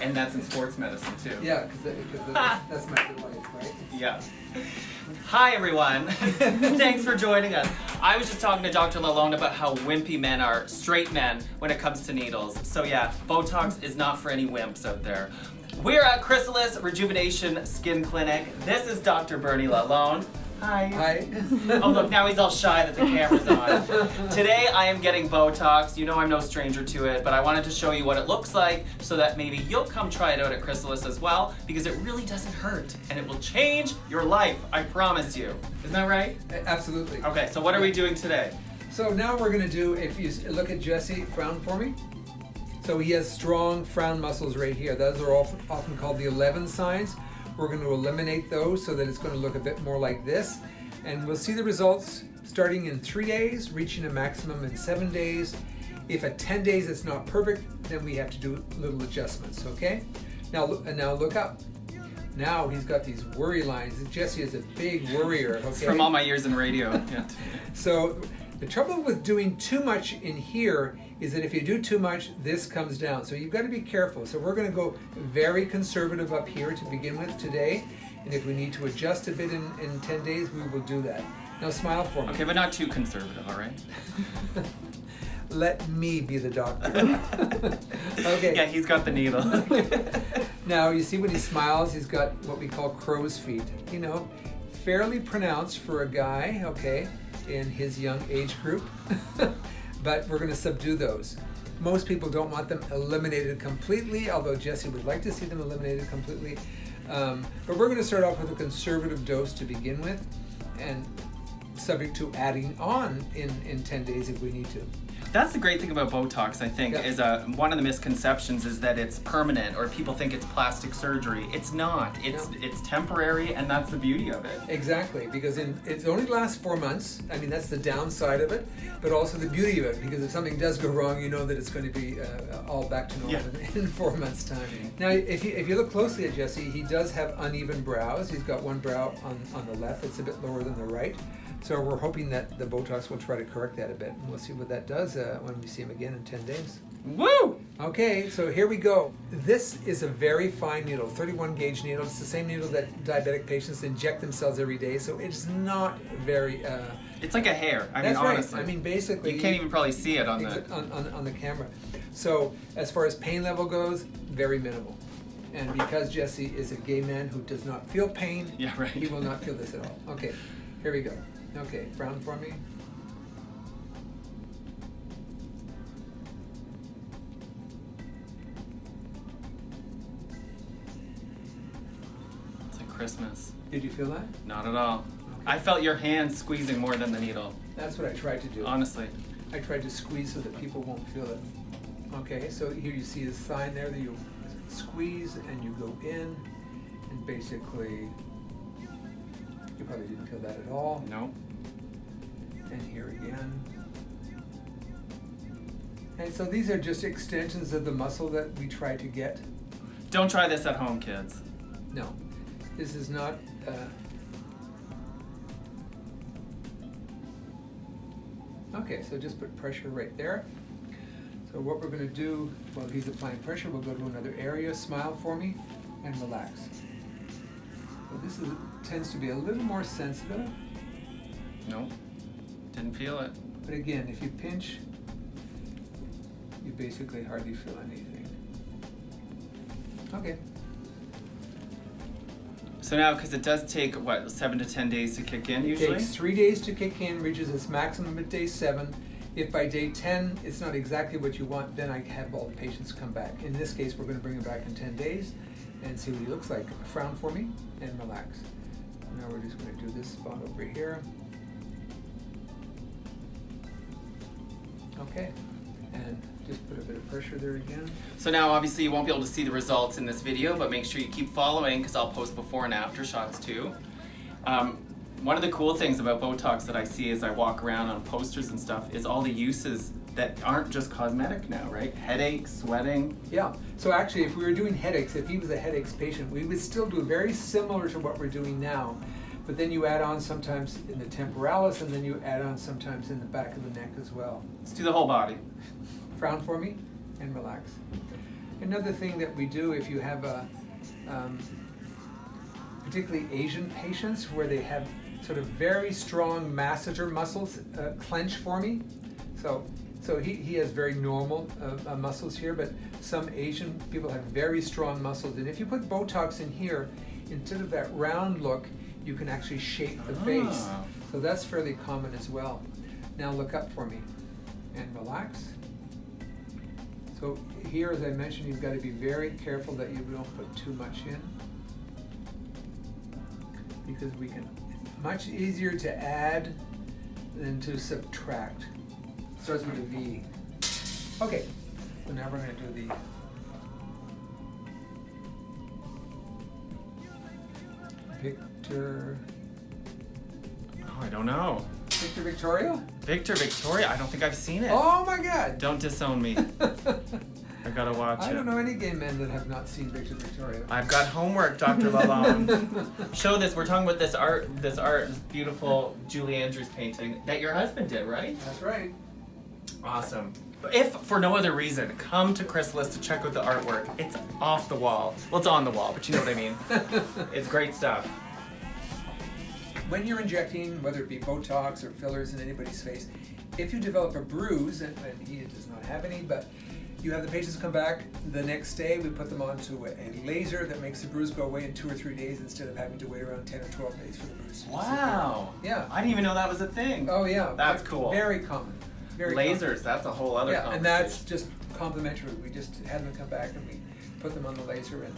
And that's in sports medicine too. Yeah, because that's my life, right? Yeah. Hi everyone. Thanks for joining us. I was just talking to Dr. Lalonde about how wimpy men are, straight men, when it comes to needles. So yeah, Botox is not for any wimps out there. We're at Chrysalis Rejuvenation Skin Clinic. This is Dr. Bernie Lalonde. Hi. Hi. Oh look, now he's all shy that the camera's on. Today I am getting Botox. You know I'm no stranger to it, but I wanted to show you what it looks like so that maybe you'll come try it out at Chrysalis as well, because it really doesn't hurt and it will change your life, I promise you. Isn't that right? Absolutely. Okay, so what are we doing today? So now we're going to do, if you look at Jesse, frown for me. So he has strong frown muscles right here. Those are often called the 11 signs. We're going to eliminate those so that it's going to look a bit more like this. And we'll see the results starting in 3 days, reaching a maximum in 7 days. If at 10 days it's not perfect, then we have to do little adjustments, okay? Now look up. Now he's got these worry lines. Jesse is a big worrier, okay? It's from all my years in radio. Yeah. So the trouble with doing too much in here is that if you do too much, this comes down. So you've got to be careful. So we're going to go very conservative up here to begin with today. And if we need to adjust a bit in 10 days, we will do that. Now smile for me. Okay, but not too conservative, all right? Let me be the doctor. Okay. Yeah, he's got the needle. Now you see when he smiles, he's got what we call crow's feet. You know, fairly pronounced for a guy, okay, in his young age group. But we're going to subdue those. Most people don't want them eliminated completely, although Jesse would like to see them eliminated completely. But we're going to start off with a conservative dose to begin with, and subject to adding on in 10 days if we need to. That's the great thing about Botox, I think, is one of the misconceptions is that it's permanent, or people think it's plastic surgery. It's not. It's temporary, and that's the beauty of it. Exactly, because it only lasts 4 months. I mean, that's the downside of it, but also the beauty of it, because if something does go wrong, you know that it's going to be all back to normal in 4 months' time. Now, if you look closely at Jesse, he does have uneven brows. He's got one brow on the left that's a bit lower than the right. So we're hoping that the Botox will try to correct that a bit. And we'll see what that does when we see him again in 10 days. Woo! Okay, so here we go. This is a very fine needle, 31 gauge needle. It's the same needle that diabetic patients inject themselves every day. So it's not very... it's like a hair. I that's mean, honestly. right. I mean, basically... You can't even probably see it on the camera. So as far as pain level goes, very minimal. And because Jesse is a gay man who does not feel pain, he will not feel this at all. Okay, here we go. Okay, frown for me. It's like Christmas. Did you feel that? Not at all. Okay. I felt your hand squeezing more than the needle. That's what I tried to do. Honestly. I tried to squeeze so that people won't feel it. Okay, so here you see a sign there that you squeeze and you go in, and basically, you probably didn't feel that at all. No. And here again. And so these are just extensions of the muscle that we try to get. Don't try this at home, kids. No, this is not. Okay, so just put pressure right there. So what we're going to do while he's applying pressure, we'll go to another area. Smile for me and relax. So this tends to be a little more sensitive. No. Didn't feel it. But again, if you pinch, you basically hardly feel anything. Okay. So now, because it does take, what, 7 to 10 days to kick in usually? It takes 3 days to kick in, reaches its maximum at day 7. If by day 10 it's not exactly what you want, then I have all the patients come back. In this case, we're going to bring him back in 10 days and see what he looks like. Frown for me and relax. Now we're just going to do this spot over here. Okay, and just put a bit of pressure there again. So now obviously you won't be able to see the results in this video, but make sure you keep following because I'll post before and after shots too. One of the cool things about Botox that I see as I walk around on posters and stuff is all the uses that aren't just cosmetic now, right? Headaches, sweating. Yeah, so actually if we were doing headaches, if he was a headaches patient, we would still do very similar to what we're doing now. But then you add on sometimes in the temporalis, and then you add on sometimes in the back of the neck as well. Let's do the whole body. Frown for me and relax. Another thing that we do if you have a, particularly Asian patients where they have sort of very strong masseter muscles, clench for me. So he has very normal muscles here, but some Asian people have very strong muscles. And if you put Botox in here, instead of that round look, you can actually shape the face. So that's fairly common as well. Now look up for me and relax. So here, as I mentioned, you've got to be very careful that you don't put too much in, because it's much easier to add than to subtract. Starts with a V. Okay, so now we're going to do the Victor. Oh, I don't know. Victor Victoria? Victor Victoria? I don't think I've seen it. Oh my God! Don't disown me. I gotta watch it. I don't know any gay men that have not seen Victor Victoria. I've got homework, Dr. Lalonde. Show this. We're talking about this beautiful Julie Andrews painting that your husband did, right? That's right. Awesome. If for no other reason, come to Chrysalis to check out the artwork. It's off the wall. Well, it's on the wall, but you know what I mean. It's great stuff. When you're injecting, whether it be Botox or fillers in anybody's face, if you develop a bruise, and he does not have any, but you have the patients come back the next day, we put them onto a laser that makes the bruise go away in 2 or 3 days instead of having to wait around 10 or 12 days for the bruise to disappear. Wow. Yeah. I didn't even know that was a thing. Oh yeah. That's cool. Very common. Very Lasers, common. that's a whole other conversation. And that's just complimentary. We just had them come back and we put them on the laser and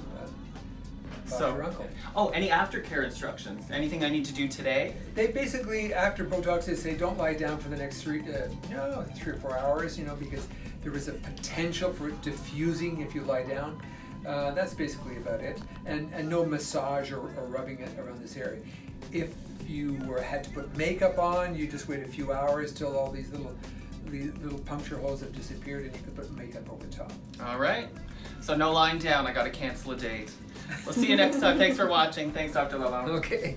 your uncle. Oh, any aftercare instructions? Anything I need to do today? They basically, after Botox, they say don't lie down for the next 3 or 4 hours, because there is a potential for it diffusing if you lie down. That's basically about it. And no massage or rubbing it around this area. If you had to put makeup on, you just wait a few hours till all these little puncture holes have disappeared and you can put makeup over top. All right. So no lying down. I got to cancel a date. We'll see you next time. Thanks for watching. Thanks, Dr. Lalonde. Okay.